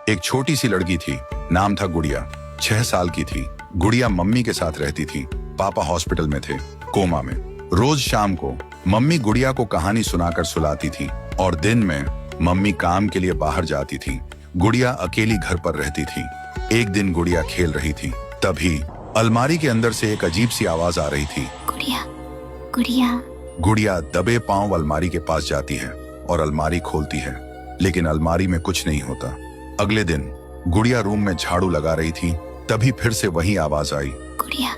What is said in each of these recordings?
एक छोटी सी लड़की थी, नाम था गुड़िया। 6 साल की थी। गुड़िया मम्मी के साथ रहती थी। पापा हॉस्पिटल में थे, कोमा में। रोज शाम को मम्मी गुड़िया को कहानी सुनाकर सुलाती थी और दिन में मम्मी काम के लिए बाहर जाती थी। गुड़िया अकेली घर पर रहती थी। एक दिन गुड़िया खेल रही थी, तभी अलमारी के अंदर से एक अजीब सी आवाज आ रही थी। गुड़िया, गुड़िया। गुड़िया दबे पांव अलमारी के पास जाती है और अलमारी खोलती है, लेकिन अलमारी में कुछ नहीं होता। अगले दिन गुड़िया रूम में झाड़ू लगा रही थी, तभी फिर से वही आवाज आई। गुड़िया,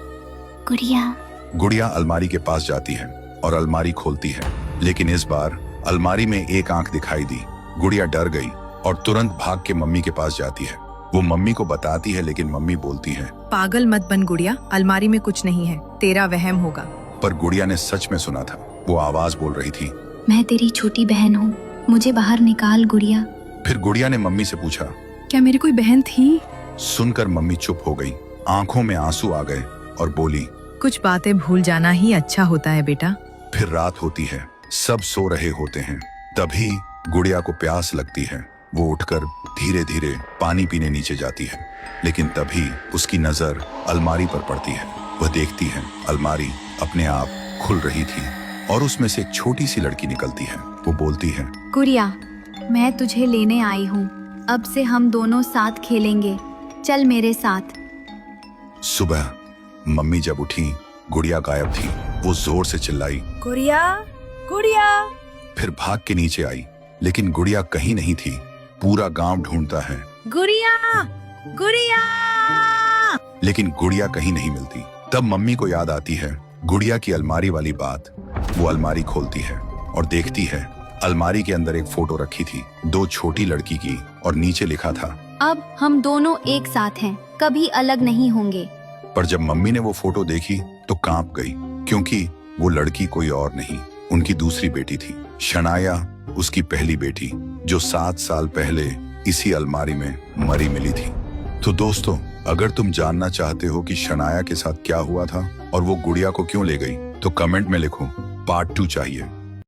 गुड़िया। गुड़िया अलमारी के पास जाती है और अलमारी खोलती है, लेकिन इस बार अलमारी में एक आंख दिखाई दी। गुड़िया डर गई और तुरंत भाग के मम्मी के पास जाती है। वो मम्मी को बताती है, लेकिन मम्मी बोलती है, पागल मत बन गुड़िया, अलमारी में कुछ नहीं है, तेरा वहम होगा। पर गुड़िया ने सच में सुना था। वो आवाज बोल रही थी, मैं तेरी छोटी बहन हूँ, मुझे बाहर निकाल गुड़िया। फिर गुड़िया ने मम्मी से पूछा। क्या मेरी कोई बहन थी? सुनकर मम्मी चुप हो गई, आंखों में आंसू आ गए और बोली, कुछ बातें भूल जाना ही अच्छा होता है बेटा। फिर रात होती है, सब सो रहे होते हैं। तभी गुड़िया को प्यास लगती है। वो उठकर धीरे धीरे पानी पीने नीचे जाती है, लेकिन तभी उसकी नजर अलमारी पर पड़ती है। वह देखती है अलमारी अपने आप खुल रही थी और उसमें से एक छोटी सी लड़की निकलती है। वो बोलती है, गुड़िया, मैं तुझे लेने आई हूँ, अब से हम दोनों साथ खेलेंगे, चल मेरे साथ। सुबह मम्मी जब उठी, गुड़िया गायब थी। वो जोर से चिल्लाई, गुड़िया, गुड़िया। फिर भाग के नीचे आई, लेकिन गुड़िया कहीं नहीं थी। पूरा गांव ढूंढता है, गुड़िया, गुड़िया। लेकिन गुड़िया कहीं नहीं मिलती। तब मम्मी को याद आती है गुड़िया की अलमारी वाली बात। वो अलमारी खोलती है और देखती है अलमारी के अंदर एक फोटो रखी थी, 2 छोटी लड़की की, और नीचे लिखा था, अब हम दोनों एक साथ हैं, कभी अलग नहीं होंगे। पर जब मम्मी ने वो फोटो देखी तो कांप गई, क्योंकि वो लड़की कोई और नहीं, उनकी दूसरी बेटी थी, शनाया, उसकी पहली बेटी, जो 7 साल पहले इसी अलमारी में मरी मिली थी। तो दोस्तों, अगर तुम जानना चाहते हो कि शनाया के साथ क्या हुआ था और वो गुड़िया को क्यों ले गई, तो कमेंट में लिखो, पार्ट 2 चाहिए।